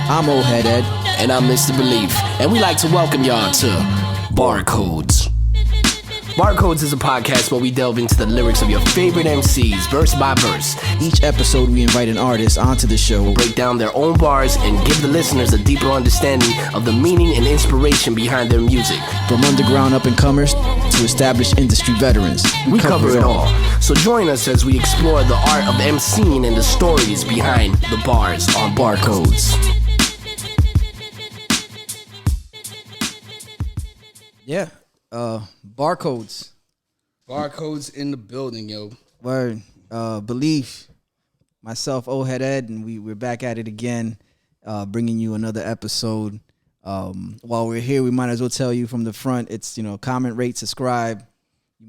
I'm Old Head Ed. And I'm Mr. Beleaf. And we like to welcome y'all to Barcodes. Barcodes is a podcast where we delve into the lyrics of your favorite MCs, verse by verse. Each episode, we invite an artist onto the show, break down their own bars, and give the listeners a deeper understanding of the meaning and inspiration behind their music. From underground up-and-comers to established industry veterans. We cover it all. So join us as we explore the art of emceeing and the stories behind the bars on Barcodes. Yeah. Barcodes. Barcodes in the building, yo. Word. Beleaf. Myself, Old Head Ed, and we're back at it again, bringing you another episode. While we're here, we might as well tell you from the front, it's, comment, rate, subscribe.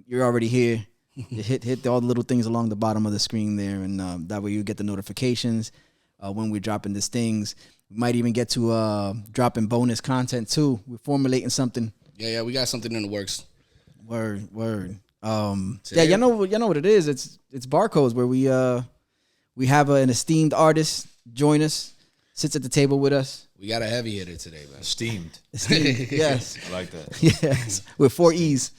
You're already here. You hit all the little things along the bottom of the screen there, and that way you get the notifications when we're dropping these things. We might even get to dropping bonus content too. We're formulating something. Yeah, we got something in the works. Word. Yeah, you know what it is. It's Barcodes, where we have an esteemed artist join us, sits at the table with us. We got a heavy hitter today, man. Esteemed. Yes. I like that. Yes, with 4 E's.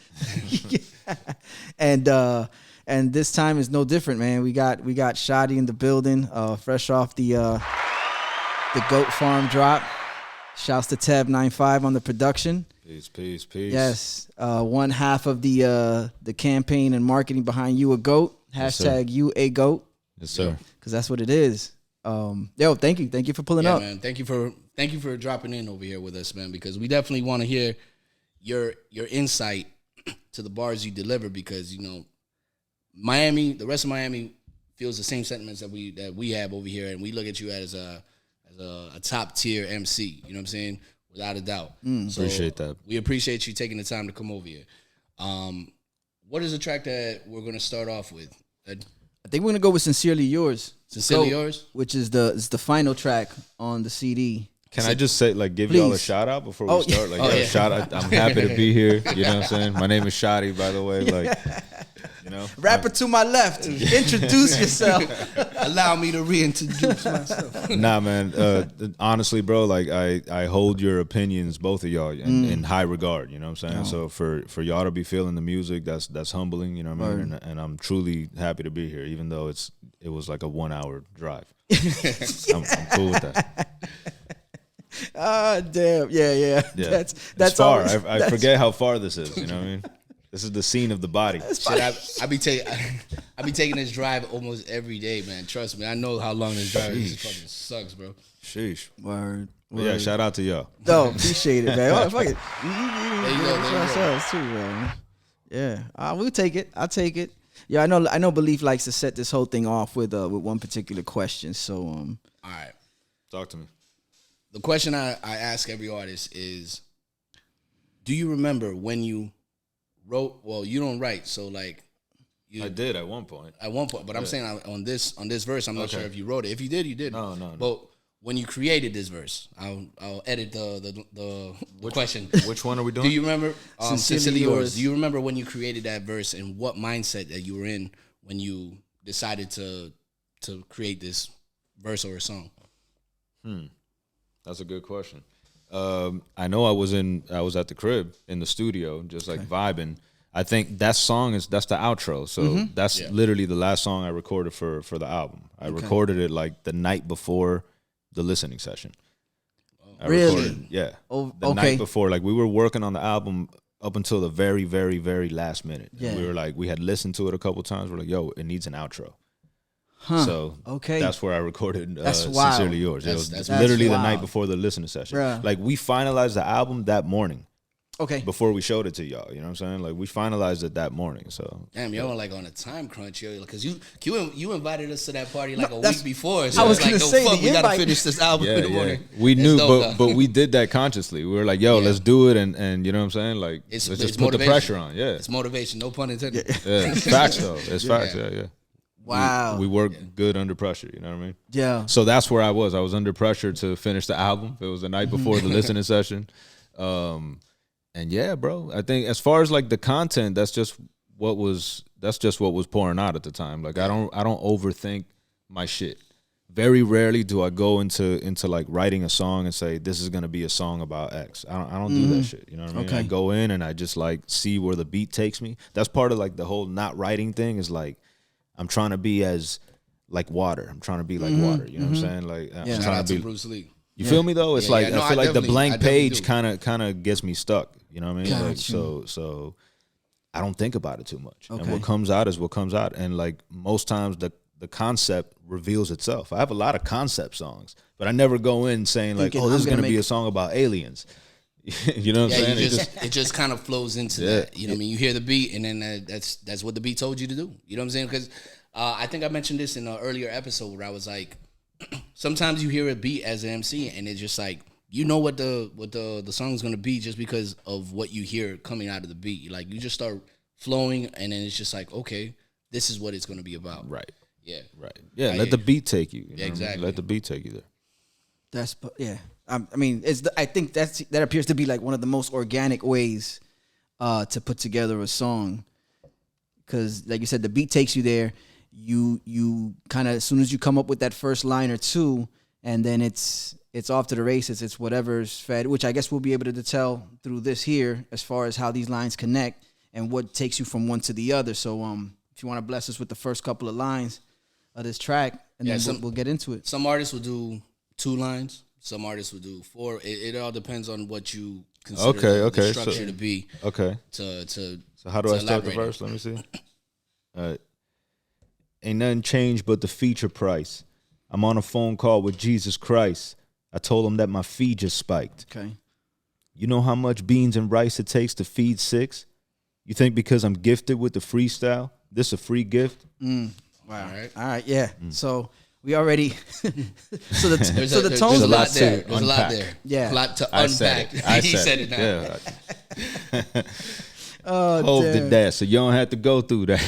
And this time is no different, man. We got Shottie in the building, fresh off the Goat Farm drop. Shouts to Tab95 on the production. Peace. Yes, one half of the campaign and marketing behind You a Goat. Hashtag You a Goat. Yes, sir. Because that's what it is. Thank you for pulling up, man. Thank you for dropping in over here with us, man. Because we definitely want to hear your insight to the bars you deliver. Because Miami, the rest of Miami feels the same sentiments that we have over here, and we look at you as a top tier MC. You know what I'm saying? Without a doubt. So appreciate that. We appreciate you taking the time to come over here. What is the track that we're going to start off with? I think we're going to go with Sincerely Yours. Sincerely Yours? Which is the final track on the CD. Can I just say, give Please. y'all a shout out before we start? Shout out. I'm happy to be here. You know what I'm saying? My name is Shottie, by the way. Rapper to my left, introduce yourself. Allow me to reintroduce myself. Nah, man. Honestly, bro, I hold your opinions, both of y'all, in high regard. You know what I'm saying? So for y'all to be feeling the music, that's humbling. You know what I mean? And I'm truly happy to be here, even though it was like a 1 hour drive. I'm cool with that. Damn. Yeah. That's far. I forget how far this is. You know what I mean? This is the scene of the body. I be taking this drive almost every day, man. Trust me, I know how long this drive is. It fucking sucks, bro. Sheesh. Word. Yeah, shout out to y'all. No, appreciate it, man. Oh, fuck it. There you go. Too, man. Yeah, we'll take it. I'll take it. Yeah, I know. Beleaf likes to set this whole thing off with one particular question. So, all right, talk to me. The question I ask every artist is, do you remember when you wrote? Well, you don't write, so I did at one point. But I'm saying on this verse, I'm not sure if you wrote it. If you did, you did. No. But when you created this verse, I'll edit the question. Which one are we doing? Do you remember Sincerely Yours? Do you remember when you created that verse and what mindset that you were in when you decided to create this verse or a song? That's a good question. I know I was at the crib in the studio, just vibing. I think that's the outro. So that's literally the last song I recorded for the album. I recorded it the night before the listening session. Really? The night before. We were working on the album up until the very, very, very last minute. Yeah. And we were we had listened to it a couple times. We're like, yo, it needs an outro. Huh. So that's where I recorded wild. Sincerely Yours. It was That's literally the wild. night before the listening session. Bruh. We finalized the album that morning. Okay. Before we showed it to y'all, you know what I'm saying? We finalized it that morning. So damn, y'all were on a time crunch, yo, because you invited us to that party a week before. So I was gonna say fuck, the we gotta invite. finish this album in the morning. We knew, dope, but we did that consciously. We were like, yo, let's do it, and you know what I'm saying? Let's just put the motivation. pressure on. Yeah, It's motivation, no pun intended. yeah. Facts though. It's facts. Yeah. Wow. We work good under pressure. You know what I mean? Yeah. So that's where I was. I was under pressure to finish the album. It was the night before the listening session. And yeah, bro, I think as far as the content, that's just what was pouring out at the time. I don't overthink my shit. very rarely do I go into like writing a song and say this is gonna be a song about X. I don't do that shit. You know what I mean? Okay. I go in and I just like see where the beat takes me. That's part of like the whole not writing thing is like I'm trying to be as like water. I'm trying to be like water. You know what I'm saying? Like I'm Shout trying out to to be. Bruce Lee. You feel me though? It's Yeah, like yeah. No, I feel like the definitely- I blank definitely page do. kind of gets me stuck. You know what I mean? Got Like you. so I don't think about it too much. Okay. And what comes out is what comes out. And like most times the concept reveals itself. I have a lot of concept songs, but I never go in saying like, Thinking, oh, this I'm is gonna gonna be make- a song about aliens. You know what I'm Yeah, saying? it just kind of flows into Yeah. that. You know what I mean? You hear the beat, and then that's what the beat told you to do. You know what I'm saying? Because I think I mentioned this in an earlier episode where I was like, sometimes you hear a beat as an MC, and it's just like you know what the song is gonna be just because of what you hear coming out of the beat. Like you just start flowing, and then it's just like, okay, this is what it's gonna be about. Right. Yeah. Right. Yeah. I Let hear the you. beat take you. You know what I mean? Exactly. Let the beat take you there. That's yeah. I mean, I think that appears to be like one of the most organic ways to put together a song, because like you said, the beat takes you there. You kind of as soon as you come up with that first line or two, and then it's off to the races. It's whatever's fed, which I guess we'll be able to tell through this here as far as how these lines connect and what takes you from one to the other. So if you want to bless us with the first couple of lines of this track, and Yeah, then we'll get into it. Some artists will do 2 lines. Some artists will do 4. It all depends on what you consider the structure so- to be. Okay. To So how do to I start the elaborate verse? Let me see. All right. Ain't nothing changed but the feature price. I'm on a phone call with Jesus Christ. I told him that my fee just spiked. Okay. You know how much beans and rice it takes to feed 6? You think because I'm gifted with the freestyle, this a free gift? Wow. All All right. Yeah. So we already. so the There's so the there's tones a of lot it. there. to There's a lot unpack. there. Yeah. A lot to I unpack. said it. I He said it now. Yeah. Oh, Hold damn. it there so you don't have to go through that.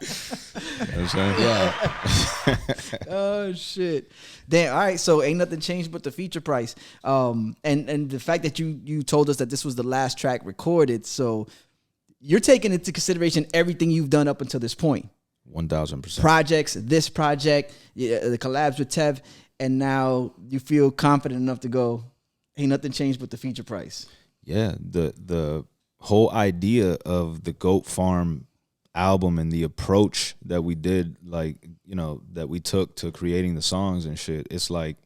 You know what I'm saying? Yeah. Oh shit. Damn. All right. So ain't nothing changed but the feature price. And the fact that you told us that this was the last track recorded. So you're taking into consideration everything you've done up until this point. 1,000%. Projects, this project, the collabs with Tev, and now you feel confident enough to go. Ain't nothing changed but the feature price. Yeah, the whole idea of the Goat Farm album and the approach that we did, like, you know, that we took to creating the songs and shit, it's like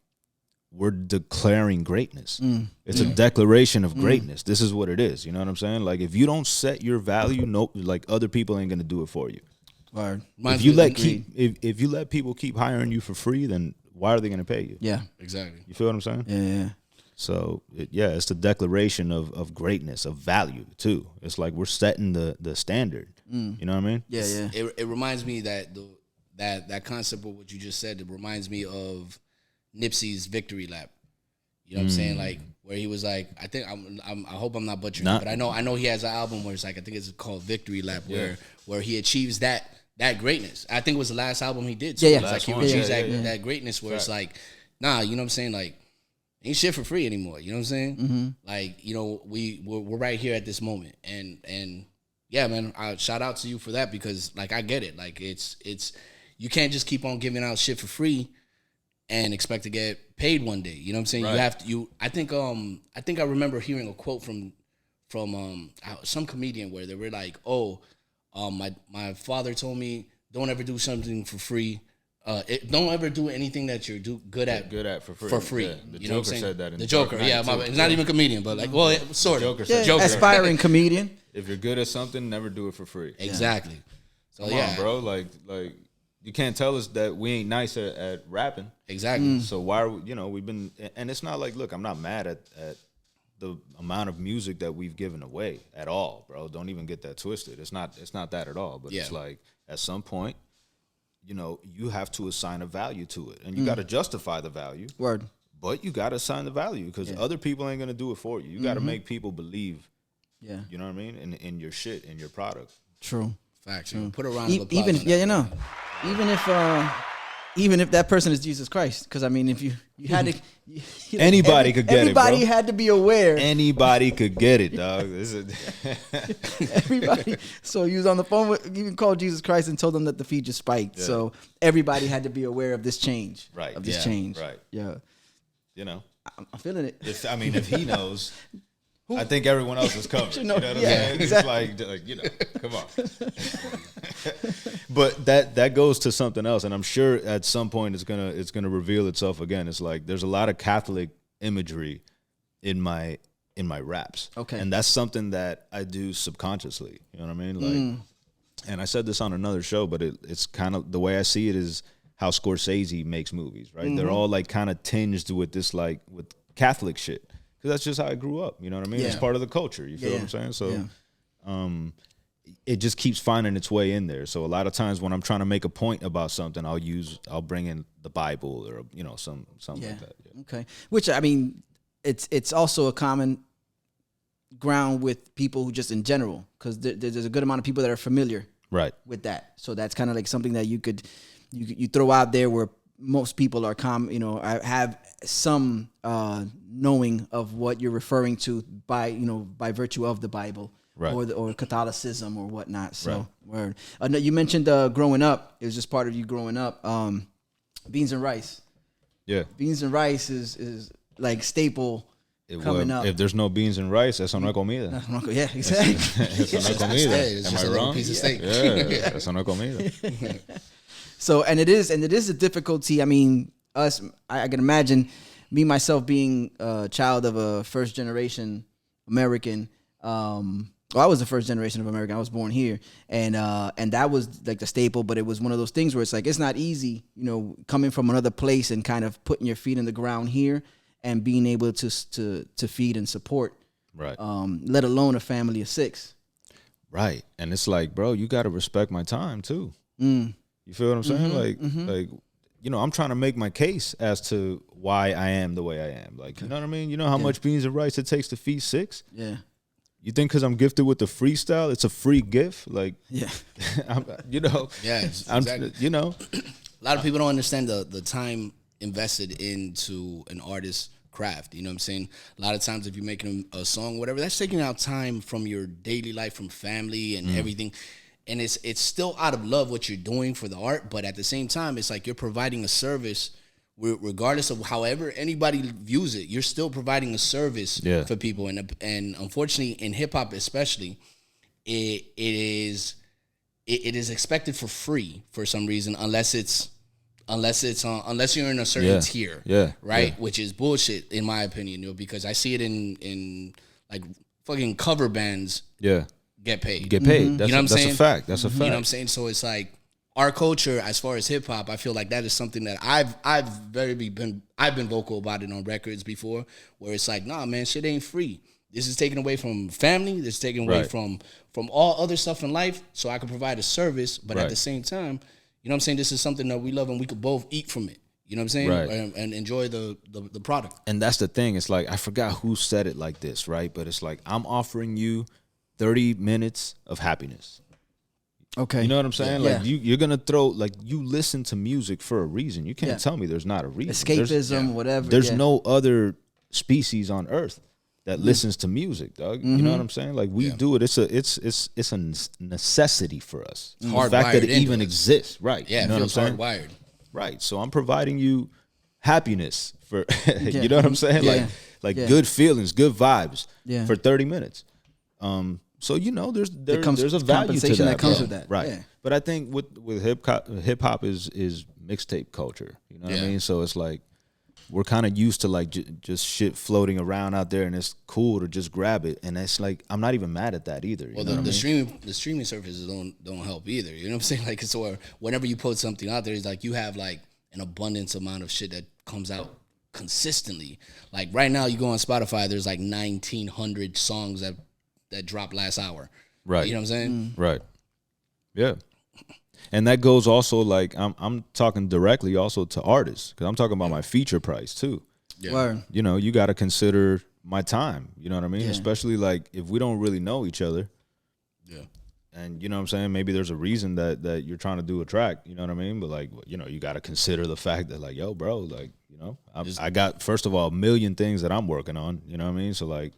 we're declaring greatness. It's a declaration of greatness. This is what it is. You know what I'm saying? Like, if you don't set your value, no, like other people ain't gonna do it for you. Word. Reminds If you me let of- if you let people keep hiring you for free, then why are they gonna pay you? Yeah. Exactly. You feel what I'm saying? Yeah. So it's the declaration of greatness, of value too. It's like we're setting the standard. You know what I mean? Yeah. Yeah. It reminds me that that concept of what you just said. It reminds me of Nipsey's victory lap. You know what I'm saying? Like where he was like, I think I hope I'm not butchering, it, but I know he has an album where it's like I think it's called Victory Lap, where he achieves that greatness. I think it was the last album he did. Yeah, yeah. It's like he Last one. achieves Yeah. that greatness where it's like, nah, you know what I'm saying? Like ain't shit for free anymore. You know what I'm saying? Like, you know, we're right here at this moment, and yeah, man, shout out to you for that because like I get it. Like it's you can't just keep on giving out shit for free and expect to get paid one day. You know what I'm saying? Right. You have to. I think I remember hearing a quote from some comedian where they were like, "Oh, my father told me don't ever do something for free." Don't ever do anything that you're good at for free. For free. Yeah, the You know what I'm Joker saying? said that in the Dark Joker. Knight, Yeah, too. it's not even a comedian, but like, well, sort of. Joker Yeah. said Joker. Aspiring comedian. If you're good at something, never do it for free. Exactly. So Come yeah, on, bro. Like you can't tell us that we ain't nice at rapping. exactly. So why are we, we've been, and it's not like, look, I'm not mad at the amount of music that we've given away at all, bro. Don't even get that twisted. It's not that at all. But it's Yeah. like at some point, you have to assign a value to it, and you got to justify the value. Word. But you got to assign the value because other people ain't gonna do it for you. You got to make people believe. Yeah. You know what I mean? In your shit, in your product. True. Facts. Put a round of applause. Even on that. even if even if that person is Jesus Christ, because I mean, if you had to, Anybody could get it, bro. Everybody had to be aware. Anybody could get it, dog. Everybody. So you was on the phone with, you can call Jesus Christ and told them that the feed just spiked. Yeah. So everybody had to be aware of this change. Right. Of this change. Right. Yeah. You know, I'm feeling it. If he knows, I think everyone else is covered. You know what I'm saying? Exactly. It's like, you know, come on. But that goes to something else, and I'm sure at some point it's gonna reveal itself again. It's like there's a lot of Catholic imagery in my raps. Okay. And that's something that I do subconsciously. You know what I mean? Like, and I said this on another show, but it's kind of the way I see it is how Scorsese makes movies, right? They're all like kind of tinged with this, like with Catholic shit. Because that's just how I grew up. You know what I mean? It's part of the culture. You feel what I'm saying? So it just keeps finding its way in there. So a lot of times when I'm trying to make a point about something, I'll bring in the Bible or, you know, something like that. Yeah. Okay. Which, I mean, it's also a common ground with people who just in general, because there's a good amount of people that are familiar with that. So that's kind of like something that you throw out there where most people are have some knowing of what you're referring to by virtue of the Bible or Catholicism or whatnot. So word. You mentioned growing up. It was just part of you growing up. Beans and rice. Yeah. Beans and rice is like staple coming up. If there's no beans and rice, eso no es comida. Yeah, exactly. Eso no es comida. Am I wrong? Piece of steak. Yeah, eso no es comida. So, and it is a difficulty. I mean, I can imagine me myself being a child of a first generation American. I was the first generation of American. I was born here, and that was like the staple. But it was one of those things where it's like it's not easy, coming from another place and kind of putting your feet in the ground here and being able to feed and support, let alone a family of 6. Right, and it's like, bro, you got to respect my time too. You feel what I'm saying? Like, I'm trying to make my case as to why I am the way I am. Like, you know what I mean? You know how much beans and rice it takes to feed 6? Yeah. You think because I'm gifted with the freestyle, it's a free gift? Like, yeah, exactly. A lot of people don't understand the time invested into an artist's craft. You know what I'm saying? A lot of times if you're making a song, whatever, that's taking out time from your daily life, from family and everything. And it's still out of love what you're doing for the art, but at the same time, it's like you're providing a service regardless of however anybody views it. You're still providing a service for people. And unfortunately, in hip-hop especially, it is expected for free for some reason, unless you're in a certain tier, right? Which is bullshit in my opinion, because I see it in like fucking cover bands. Get paid. That's, you know what I'm saying? That's a fact. You know what I'm saying? So it's like our culture, as far as hip hop, I feel like that is something that I've been vocal about it on records before, where it's like, nah, man, shit ain't free. This is taken away from family. This is taken away from all other stuff in life, so I can provide a service. But at the same time, you know what I'm saying? This is something that we love, and we could both eat from it. You know what I'm saying? And enjoy the product. And that's the thing. It's like, I forgot who said it like this, right? But it's like, I'm offering you 30 minutes of happiness. Okay. You know what I'm saying? Like, you're going to throw, like, you listen to music for a reason. You can't tell me there's not a reason. Escapism, whatever. There's no other species on earth that listens to music, dog. You know what I'm saying? Like, we do it. It's a necessity for us. The fact that it even exists. Right. Yeah, you know it feels what I'm saying? hardwired. Right. So I'm providing you happiness for, you know what I'm saying? Yeah. Like good feelings, good vibes for 30 minutes. So there's a value to that comes with that, right? Yeah. But I think with hip hop is mixtape culture. You know what I mean? So it's like we're kind of used to like just shit floating around out there, and it's cool to just grab it. And it's like I'm not even mad at that either. Well, the streaming services don't help either. You know what I'm saying? Like, so whenever you put something out there, it's like you have like an abundance amount of shit that comes out consistently. Like right now, you go on Spotify, there's like 1,900 songs that dropped last hour. Right. You know what I'm saying? Right. Yeah. And that goes also like I'm talking directly also to artists, because I'm talking about my feature price too. Yeah. You got to consider my time. You know what I mean? Yeah. Especially like if we don't really know each other. Yeah. And you know what I'm saying? Maybe there's a reason that you're trying to do a track, you know what I mean? But like, you know, you got to consider the fact that like, yo, bro, like, you know, I got, first of all, a million things that I'm working on, you know what I mean? So like,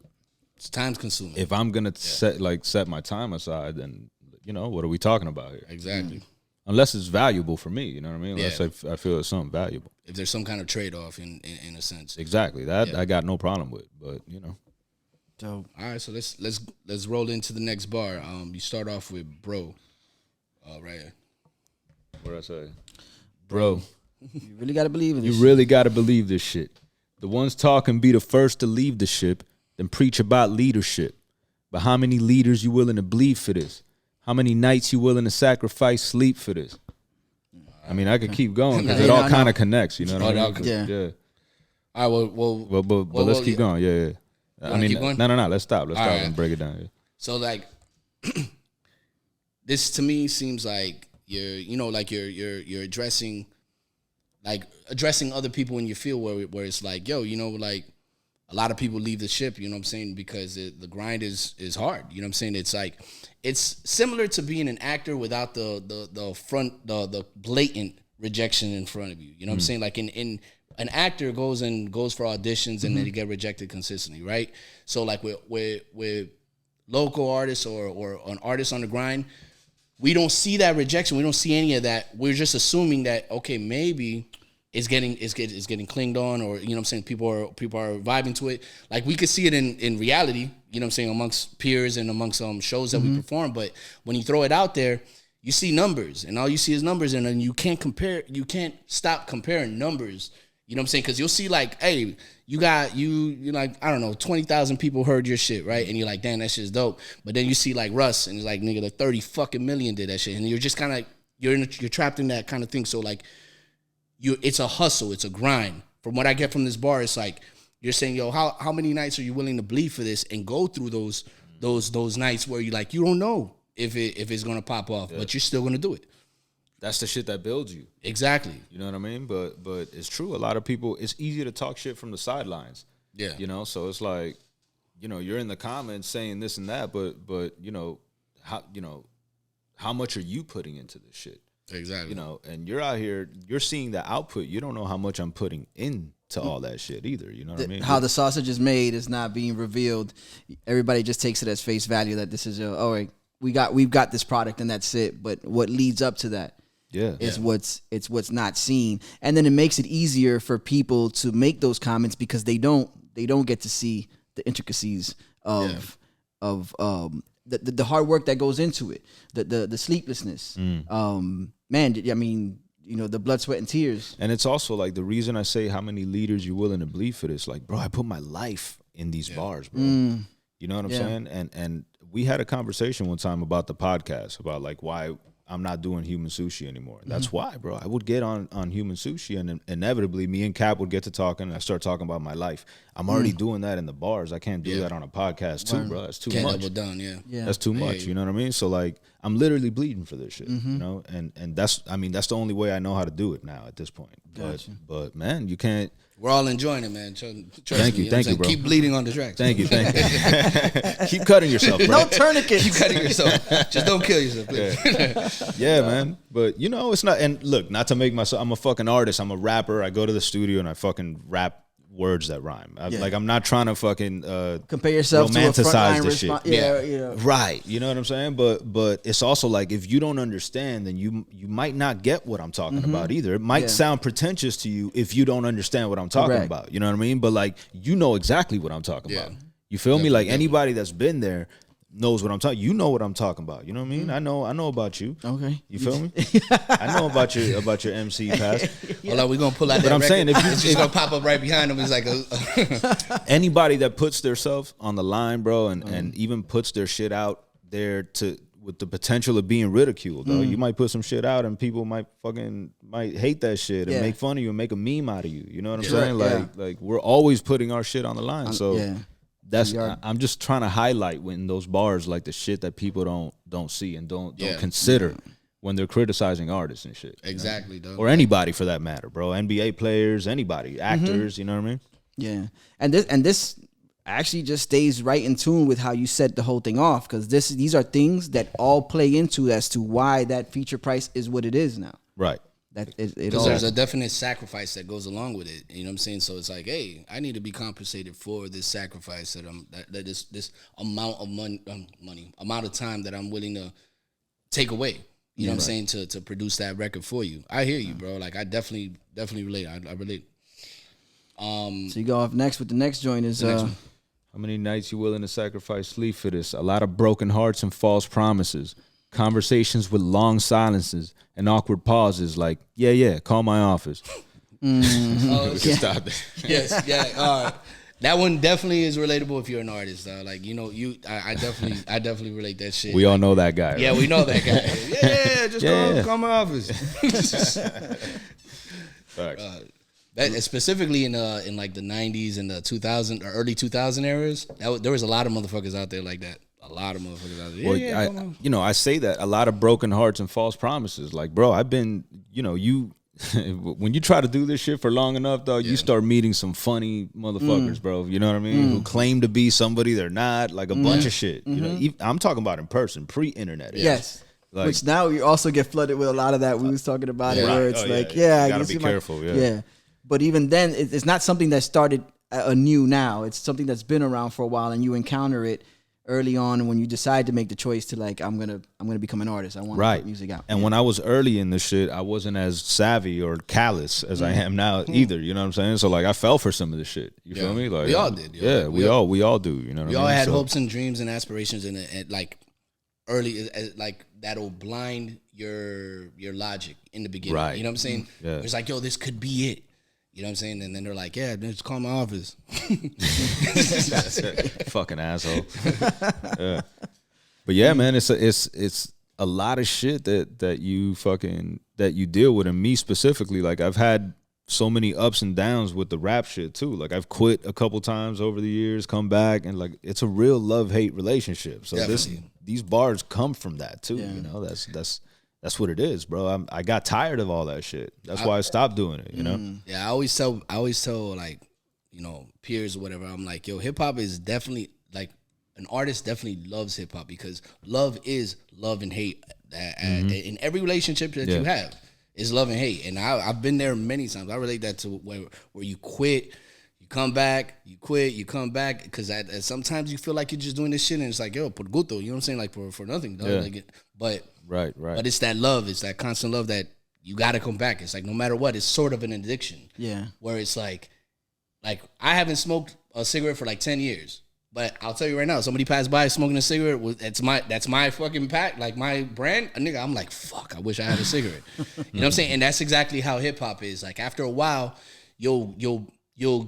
it's time consuming. if I'm going to set my time aside, then, you know, what are we talking about here? Exactly. Unless it's valuable for me, you know what I mean? Unless I feel it's something valuable. If there's some kind of trade-off in a sense. Exactly. That I got no problem with, but you know. Dope. All right, so let's roll into the next bar. You start off with bro. Right here. What did I say? Bro. You really got to believe in this. You really got to believe this shit. The ones talking be the first to leave the ship, then preach about leadership. But how many leaders you willing to bleed for this? How many nights you willing to sacrifice sleep for this? I mean, I could keep going because it all kind of connects, you know what I mean? Yeah. All right, well, but let's keep going. Yeah. I mean, keep going? no. Let's stop. Let's stop right. and break it down. Yeah. So like, this to me seems like you're addressing other people in your field where it's like, yo, you know, like a lot of people leave the ship, you know what I'm saying, because the grind is hard. You know what I'm saying? It's like, it's similar to being an actor without the blatant rejection in front of you. You know what I'm saying? Like in an actor goes for auditions and then they get rejected consistently, right? So like with local artists or an artist on the grind, we don't see that rejection. We don't see any of that. We're just assuming that, okay, maybe it's getting clinged on, or you know what I'm saying, people are vibing to it. Like we could see it in reality, you know what I'm saying, amongst peers and amongst shows that we perform. But when you throw it out there, you see numbers, and all you see is numbers, and then you can't stop comparing numbers. You know what I'm saying? Because you'll see like, hey, you're like, I don't know, 20,000 people heard your shit, right? And you're like, damn, that shit's dope. But then you see like Russ, and it's like, nigga, the 30 fucking million did that shit, and you're just kind of you're trapped in that kind of thing. So like, it's a hustle, it's a grind. From what I get from this bar, it's like you're saying, yo, how many nights are you willing to bleed for this and go through those nights where you like, you don't know if it's gonna pop off, but you're still gonna do it. That's the shit that builds you. Exactly. You know what I mean? But it's true. A lot of people, it's easy to talk shit from the sidelines. Yeah. You know, so it's like, you know, you're in the comments saying this and that, but you know, how much are you putting into this shit? Exactly. You know, and you're out here, you're seeing the output. You don't know how much I'm putting into all that shit either. You know what I mean? How the sausage is made is not being revealed. Everybody just takes it as face value that this is all right. We've got this product and that's it. But what leads up to that is what's not seen, and then it makes it easier for people to make those comments because they don't get to see the intricacies of the hard work that goes into it, the sleeplessness. Man, I mean, you know, the blood, sweat, and tears. And it's also like the reason I say how many leaders you're willing to bleed for this. Like, bro, I put my life in these bars, bro. You know what I'm saying? And we had a conversation one time about the podcast, about like why I'm not doing Human Sushi anymore. And that's why, bro. I would get on Human Sushi, and inevitably me and Cap would get to talking, and I start talking about my life. I'm already doing that in the bars. I can't do that on a podcast too, bro. That's too much. Double down, yeah. That's too much. You know what I mean? So like, I'm literally bleeding for this shit. You know, and that's the only way I know how to do it now at this point. But man, you can't. We're all enjoying it, man. Trust Thank me, you, thank you, bro. Keep bleeding on the tracks. Thank you. Keep cutting yourself, bro. No tourniquets. Keep cutting yourself. Just don't kill yourself, please. Yeah, man. But you know, it's not. And look, not to make myself. I'm a fucking artist. I'm a rapper. I go to the studio and I fucking rap words that rhyme. Like, I'm not trying to fucking compare yourself to a frontline response. Yeah. Right. You know what I'm saying? But it's also like, if you don't understand, then you might not get what I'm talking about either. It might sound pretentious to you if you don't understand what I'm talking about. You know what I mean? But like, you know exactly what I'm talking about. You feel me? Like, anybody that's been there knows what I'm talking. You know what I'm talking about. You know what I mean? I know about you. Okay. You feel me? I know about your MC past. Hold on, we're gonna pull out that I'm record. saying, it's just gonna pop up right behind him. It's like anybody that puts themselves on the line, bro, and even puts their shit out there with the potential of being ridiculed, though. You might put some shit out and people might hate that shit and make fun of you and make a meme out of you. You know what I'm saying? Like we're always putting our shit on the line. So I'm just trying to highlight when those bars, like the shit that people don't see and don't consider when they're criticizing artists and shit. Exactly, you know? Or anybody for that matter, bro. NBA players, anybody, actors, you know what I mean? Yeah. And this actually just stays right in tune with how you set the whole thing off, because these are things that all play into as to why that feature price is what it is now. Right. That because there's a definite sacrifice that goes along with it. You know what I'm saying? So it's like, hey, I need to be compensated for this sacrifice that this amount of amount of time that I'm willing to take away. You know what I'm saying, to produce that record for you. I hear you, bro. Like I definitely relate. I relate. So you go off next with the next joint is how many nights you willing to sacrifice sleep for this? A lot of broken hearts and false promises. Conversations with long silences and awkward pauses like, yeah, call my office. We can stop there. Yes, yeah. That one definitely is relatable if you're an artist, though. Like, you know, I definitely relate that shit. We all know that guy. Right? Yeah, we know that guy. Yeah, just call my office. That, specifically in like the 90s and the 2000 or early 2000 eras, there was a lot of motherfuckers out there like that. A lot of motherfuckers out there. Well, I say that a lot of broken hearts and false promises. Like, bro, I've been, when you try to do this shit for long enough, though, you start meeting some funny motherfuckers, bro. You know what I mean? Who claim to be somebody they're not, like a bunch of shit. You know, I'm talking about in person, pre-internet. Yes. Like, which now you also get flooded with a lot of that. We was talking about it, where it's you gotta be careful. Yeah. But even then, it's not something that started anew now. It's something that's been around for a while, and you encounter it early on when you decide to make the choice to like, I'm gonna become an artist. I want to put music out. And when I was early in this shit, I wasn't as savvy or callous as I am now either. You know what I'm saying? So like, I fell for some of this shit. You feel me? Like we all did. Yeah, we all do. You know what I mean? We all had hopes and dreams and aspirations, and like early, like that'll blind your logic in the beginning. Right. You know what I'm saying? Yeah. It's like, yo, this could be it. You know what I'm saying? And then they're like, yeah, just call my office. Fucking asshole. Yeah. But yeah, man, it's a lot of shit that you deal with, and me specifically. Like, I've had so many ups and downs with the rap shit too. Like, I've quit a couple times over the years, come back, and like, it's a real love-hate relationship. So these bars come from that too. Yeah. You know, that's what it is, bro. I got tired of all that shit. That's why I stopped doing it, you know? Yeah, I always tell like, you know, peers or whatever, I'm like, yo, hip hop is definitely like, an artist definitely loves hip hop, because love is love and hate. In every relationship that you have is love and hate. And I've been there many times. I relate that to where you quit, you come back, you quit, you come back, because sometimes you feel like you're just doing this shit and it's like, yo, por gusto, you know what I'm saying? Like for nothing, dog. Yeah. Like, Right. But it's that love, it's that constant love that you got to come back. It's like, no matter what, it's sort of an addiction. Yeah. Where it's like I haven't smoked a cigarette for like 10 years. But I'll tell you right now, somebody passed by smoking a cigarette, that's my fucking pack, like my brand. A nigga, I'm like, fuck, I wish I had a cigarette. You know what I'm saying? And that's exactly how hip hop is. Like, after a while, you'll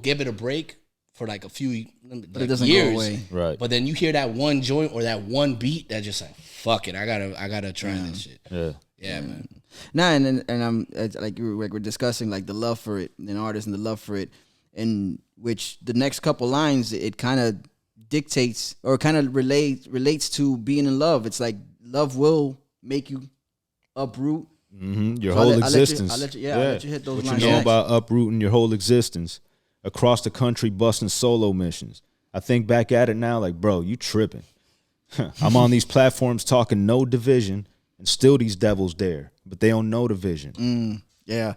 give it a break for like a few but it doesn't years. go away. Right. But then you hear that one joint or that one beat that just like, fuck it, I gotta try this shit. Yeah, man. Nah, and I'm like we're discussing like the love for it, an artist and the love for it, in which the next couple lines it kind of dictates or kind of relates to being in love. It's like love will make you uproot your whole existence. I'll let you hit those what lines. You know about uprooting your whole existence across the country, busting solo missions. I think back at it now, like, bro, you tripping. I'm on these platforms talking no division, and still these devils there, but they don't know the vision. Yeah.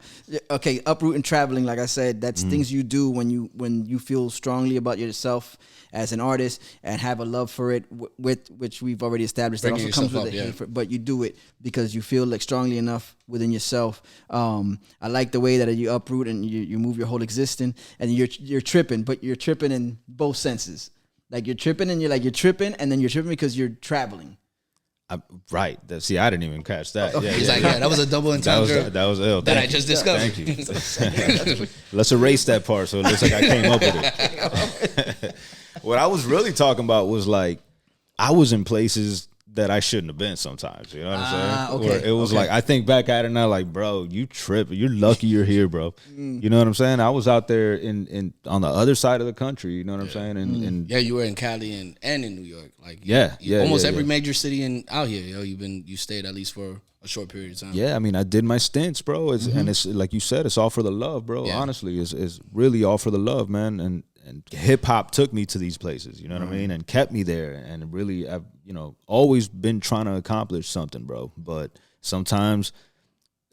Okay. Uproot and traveling, like I said, that's things you do when you feel strongly about yourself as an artist and have a love for it, with which we've already established. That also comes with hate for it, but you do it because you feel like strongly enough within yourself. I like the way that you uproot and you move your whole existence, and you're tripping, but you're tripping in both senses. Like, you're tripping and you're tripping, and then you're tripping because you're traveling. Right. See, I didn't even catch that. Yeah, he's like, that was a double entendre. That was ill. That I just discovered. Thank you. Let's erase that part so it looks like I came up with it. What I was really talking about was like, I was in places that I shouldn't have been sometimes. You know what I'm saying? Okay. Where it was like, I think back at it now, like, bro, you tripping. You're lucky you're here, bro. You know what I'm saying? I was out there in on the other side of the country. You know what I'm saying? And yeah, you were in Cali and in New York. Like, almost every major city out here. Yo, you stayed at least for a short period of time. Yeah, I mean, I did my stints, bro. And it's like you said, it's all for the love, bro. Yeah. Honestly, it's really all for the love, man. and hip hop took me to these places, you know what I mean, and kept me there. And really, I've always been trying to accomplish something, bro. But sometimes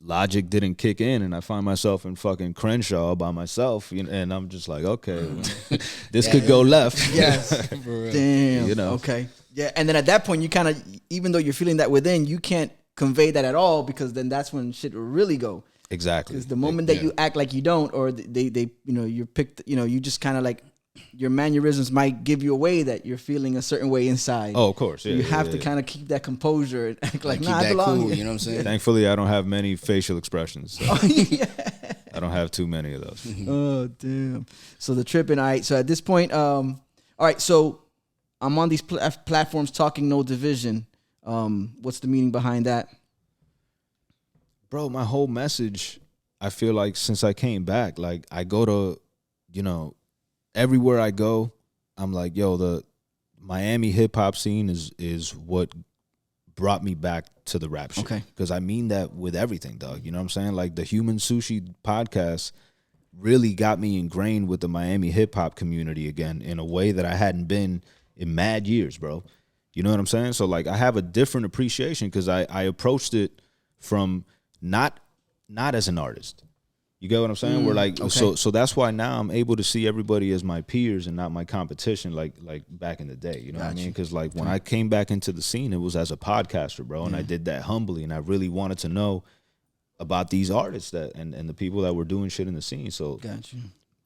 logic didn't kick in, and I find myself in fucking Crenshaw by myself, and I'm just like, okay, this could go left. Yes, damn. Okay, yeah. And then at that point, you kind of, even though you're feeling that within, you can't convey that at all, because then that's when shit will really go. Exactly. Because the moment that you act like you don't, or they you're picked, you just kind of like, your mannerisms might give you away that you're feeling a certain way inside. Oh, of course. Yeah, you have to kind of keep that composure and act like, nah, I that belong cool, here. you know what I'm saying? Thankfully, I don't have many facial expressions. So I don't have too many of those. Oh, damn. So the tripping, all right. So at this point, all right, so I'm on these platforms talking no division. What's the meaning behind that? Bro, my whole message, I feel like since I came back, like I go to, everywhere I go, I'm like, yo, the Miami hip hop scene is what brought me back to the rap shit. Okay. Because I mean that with everything, dog. You know what I'm saying? Like the Human Sushi podcast really got me ingrained with the Miami hip hop community again in a way that I hadn't been in mad years, bro. You know what I'm saying? So like I have a different appreciation because I approached it from not as an artist. You get what I'm saying? We're like, okay. so that's why now I'm able to see everybody as my peers and not my competition, like back in the day. You know what I mean? Because like when I came back into the scene, it was as a podcaster, bro, and I did that humbly, and I really wanted to know about these artists and the people that were doing shit in the scene. So,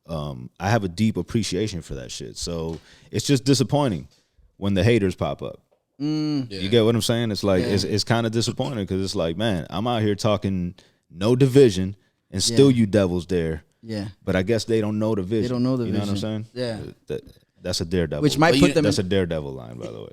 I have a deep appreciation for that shit. So it's just disappointing when the haters pop up. You get what I'm saying? It's like it's kind of disappointing because it's like, man, I'm out here talking no division. And still you devils there. Yeah. But I guess they don't know the vision. They don't know the vision. You know what I'm saying? Yeah. That's a daredevil. Which might put them That's a daredevil line, by the way.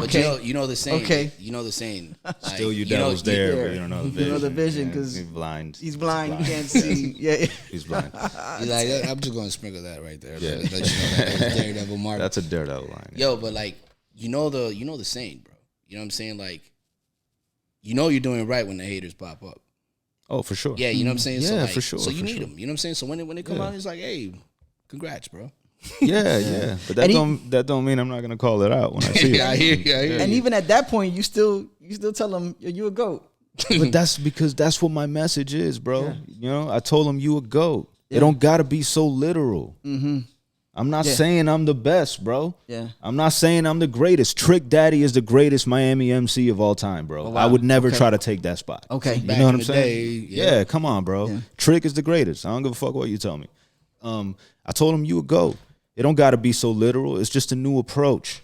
Okay. But you know the saying. Okay. You know the saying. Like, still you devils there, but you don't know the vision. You know the vision because he's blind. He's blind. He can't see. Yeah. He's blind. He's like, I'm just going to sprinkle that right there. Yeah. Let you know that daredevil mark. That's a daredevil line. Yo, but like, you know the saying, bro. You know what I'm saying? Like, you're doing right when the haters pop up. Oh, for sure. Yeah, you know what I'm saying? Yeah, so like, for sure. So you need them. You know what I'm saying? So when they come out, it's like, hey, congrats, bro. Yeah. But that don't mean I'm not gonna call it out when I see it. I hear you. And even at that point, you still tell them you a goat. But that's because that's what my message is, bro. Yeah. You know, I told him you a goat. It don't gotta be so literal. I'm not saying I'm the best, bro. Yeah. I'm not saying I'm the greatest. Trick Daddy is the greatest Miami MC of all time, bro. Oh, wow. I would never try to take that spot. Okay. You know what I'm saying? Yeah, come on, bro. Yeah. Trick is the greatest. I don't give a fuck what you tell me. I told him you a GOAT. It don't got to be so literal. It's just a new approach.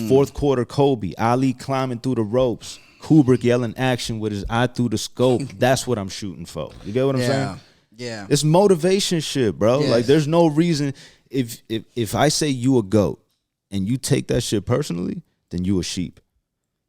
Fourth quarter Kobe, Ali climbing through the ropes, Kubrick yelling action with his eye through the scope. That's what I'm shooting for. You get what I'm saying? Yeah. It's motivation shit, bro. Yes. Like there's no reason. If I say you a GOAT and you take that shit personally, then you a sheep.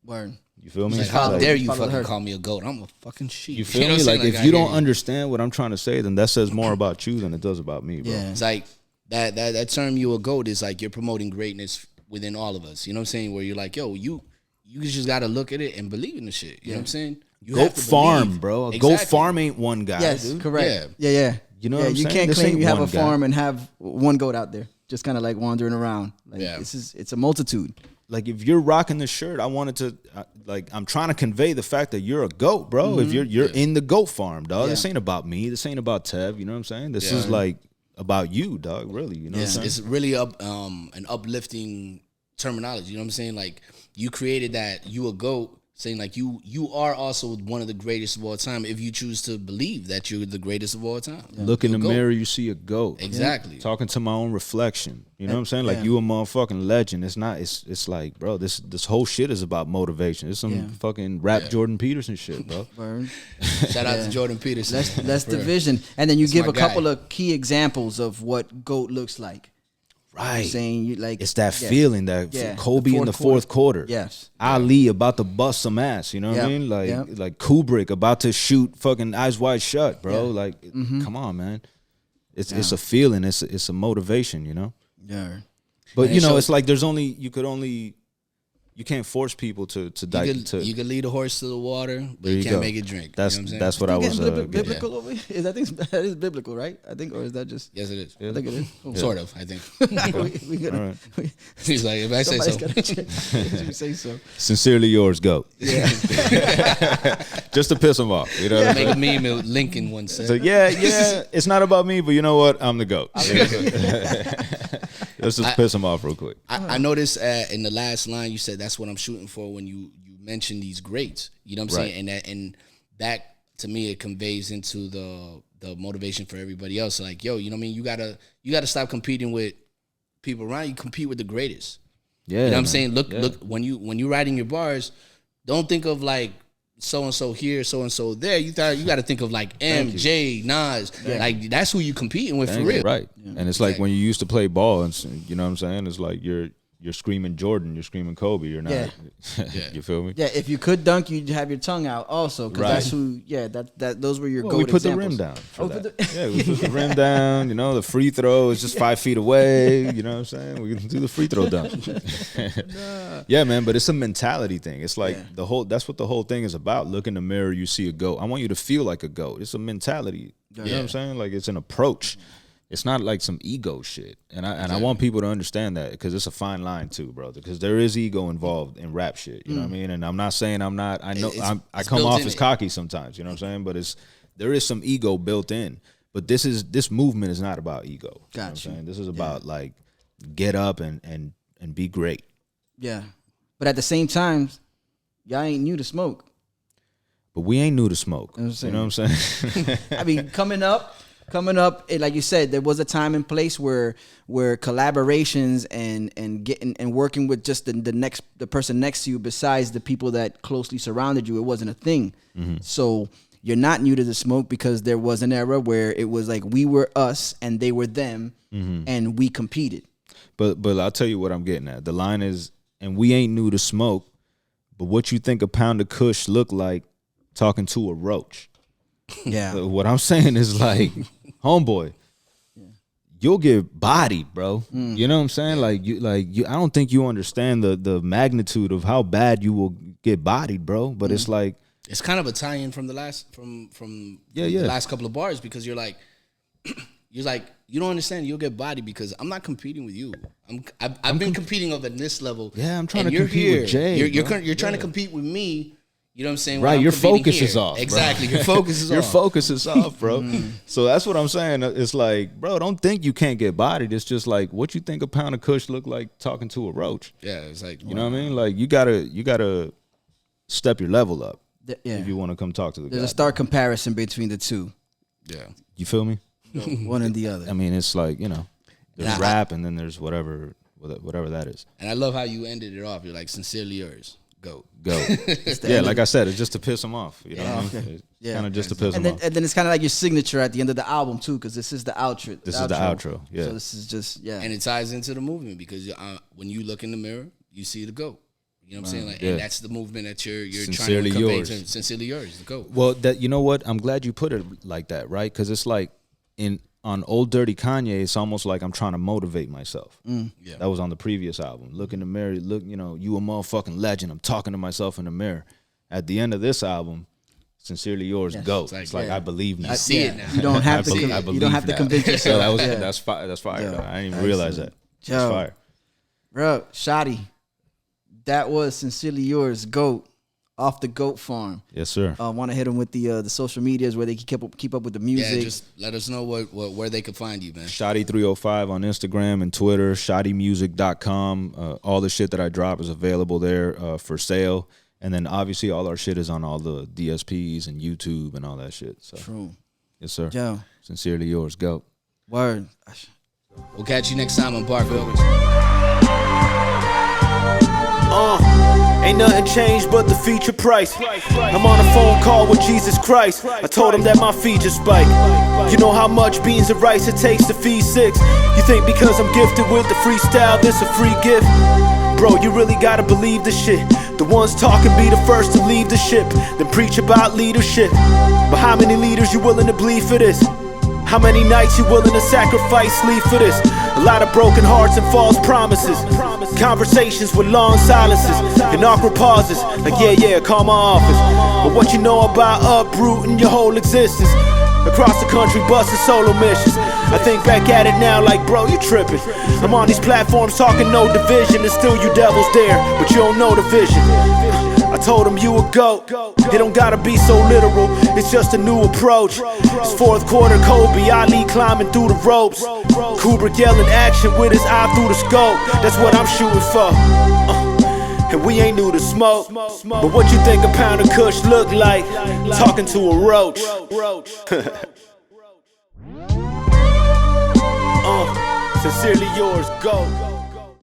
Word. You feel me? Like, how dare you fucking call me a GOAT? I'm a fucking sheep. You feel me? Like if you don't understand what I'm trying to say, then that says more about you than it does about me, bro. Yeah. It's like that term you a GOAT is like you're promoting greatness within all of us. You know what I'm saying? Where you're like, yo, you just gotta look at it and believe in the shit. You know what I'm saying? You Goat farm, bro. Exactly. Goat farm ain't one guy. Yes, dude. correct. Yeah. You know what I'm saying? You can't claim you have a farm and have one goat out there just kind of like wandering around. Like it's a multitude. Like if you're rocking the shirt, I wanted to I'm trying to convey the fact that you're a GOAT, bro. If you're in the goat farm, dog. This ain't about me. This ain't about Tev. You know what I'm saying? This is like about you, dog. Really, you know what I'm saying? It's really an uplifting terminology. You know what I'm saying? Like you created that you a GOAT. Saying like you are also one of the greatest of all time if you choose to believe that you're the greatest of all time. Look in the mirror, you see a GOAT. Exactly. Talking to my own reflection. You know what I'm saying? Like you a motherfucking legend. It's not. It's like, bro, this whole shit is about motivation. It's some fucking rap Jordan Peterson shit, bro. Shout out to Jordan Peterson. That's the vision. And then you give a couple of key examples of what GOAT looks like. Right. Saying you like it's that feeling that Kobe in the fourth quarter. Yes. Ali about to bust some ass, you know what I mean? Like Kubrick about to shoot fucking Eyes Wide Shut, bro. Like come on, man. It's a feeling, it's a motivation, you know? Yeah. But you know, it's like you could only you can't force people to You can lead a horse to the water, but you can't make it drink. That's what I was biblical over here. I think that is biblical, right? I think, or is that just? Yes, it is. I think it is. Yeah. Sort of. I think. He's like, if I say so, you say so. Sincerely yours, GOAT. Yeah. Just to piss him off. You know what I'm make saying? a meme with Lincoln once said. So yeah, it's not about me, but you know what? I'm the GOAT. Let's just piss him off real quick. I noticed in the last line you said that's what I'm shooting for when you mentioned these greats. You know what I'm saying? And that to me it conveys into the motivation for everybody else. Like, yo, you know what I mean? You gotta stop competing with people around you. Compete with the greatest. Yeah. You know what I'm saying? Look when you writing your bars, don't think of like so and so here, so and so there. You got to think of like MJ, Nas. Like that's who you competing with for real. Right. Yeah. And it's like when you used to play ball, and you know what I'm saying? It's like you're screaming Jordan, you're screaming Kobe. You're not. Yeah. You feel me? Yeah. If you could dunk, you'd have your tongue out also, because that's who. Yeah. That those were your well, GOAT we put examples. the rim down. We put the rim down. You know, the free throw is just 5 feet away. You know what I'm saying? We can do the free throw dunk. Yeah, man. But it's a mentality thing. It's like that's what the whole thing is about. Look in the mirror, you see a GOAT. I want you to feel like a GOAT. It's a mentality. You know what I'm saying? Like it's an approach. It's not like some ego shit, and I want people to understand that, because it's a fine line too, brother. Because there is ego involved in rap shit. You know what I mean? And I'm not saying I'm not. I know I come off as cocky sometimes. You know what I'm saying? But there is some ego built in. But this movement is not about ego. You know what I'm saying? This is about like get up and be great. Yeah, but at the same time, y'all ain't new to smoke. But we ain't new to smoke. You know what I'm saying? I mean, coming up, like you said, there was a time and place where collaborations and working with just the person next to you, besides the people that closely surrounded you, it wasn't a thing. Mm-hmm. So you're not new to the smoke, because there was an era where it was like we were us and they were them, and we competed. But I'll tell you what I'm getting at. The line is, and we ain't new to smoke, but what you think a pound of Kush look like talking to a roach? Yeah. What I'm saying is like, homeboy, you'll get bodied, bro. You know what I'm saying? Like you. I don't think you understand the magnitude of how bad you will get bodied, bro. But it's like, it's kind of a tie-in from the last the last couple of bars, because you're like you don't understand. You'll get bodied because I'm not competing with you. I've been competing up at this level. Yeah, I'm trying to compete with Jay. You're trying to compete with me. You know what I'm saying? Right, your focus is off. Exactly, your focus is off. Your focus is off, bro. So that's what I'm saying. It's like, bro, don't think you can't get bodied. It's just like, what you think a pound of Kush look like talking to a roach? Yeah, it's like, you know what I mean? Like you gotta step your level up if you want to come talk to the guy. There's a stark comparison between the two. Yeah, you feel me? One and the other. I mean, it's like, you know, there's rap and then there's whatever that is. And I love how you ended it off. You're like, sincerely yours. Go. Yeah, like I said, it's just to piss them off. You know what I mean? It's kind of just to piss them off. And then it's kind of like your signature at the end of the album too, because this is the outro. This is the outro. Yeah. So this is just and it ties into the movement, because when you look in the mirror, you see the GOAT. You know what I'm saying? Like, and that's the movement that you're trying to convey to. Sincerely yours, the GOAT. Well, you know what? I'm glad you put it like that, right? Because it's like on Old Dirty Kanye, it's almost like I'm trying to motivate myself. Yeah. That was on the previous album. Look in the mirror, look, you know, you a motherfucking legend. I'm talking to myself in the mirror. At the end of this album, Sincerely Yours, GOAT. It's like I believe now. I see it now. You don't have to. You don't have to convince yourself. That's fire. That's fire. Yeah. I didn't even realize that. That's fire, bro. Shottie, that was Sincerely Yours, GOAT. Off the GOAT farm. Yes, sir. Want to hit them with the social medias where they can keep up with the music. Yeah, just let us know where they can find you, man. Shottie305 on Instagram and Twitter. ShottieMusic.com. All the shit that I drop is available there for sale. And then obviously all our shit is on all the DSPs and YouTube and all that shit. So. True. Yes, sir. Yo. Sincerely yours, GOAT. Word. We'll catch you next time on Barcodez. Ain't nothing changed but the feature price. I'm on a phone call with Jesus Christ. I told him that my features spike. You know how much beans and rice it takes to feed 6. You think because I'm gifted with the freestyle, this a free gift? Bro, you really gotta believe this shit. The ones talking be the first to leave the ship, then preach about leadership. But how many leaders you willing to bleed for this? How many nights you willing to sacrifice sleep for this? A lot of broken hearts and false promises. Conversations with long silences and awkward pauses. Like, yeah, call my office. But what you know about uprooting your whole existence? Across the country, busting solo missions. I think back at it now like, bro, you tripping. I'm on these platforms talking no division, and still you devils there, but you don't know the vision. I told him you a goat. It don't gotta be so literal, it's just a new approach. It's fourth quarter, Kobe, Ali climbing through the ropes. Kubrick yelling action with his eye through the scope. That's what I'm shooting for. And we ain't new to smoke. But what you think a pound of Kush look like? Talking to a roach. Sincerely yours, go.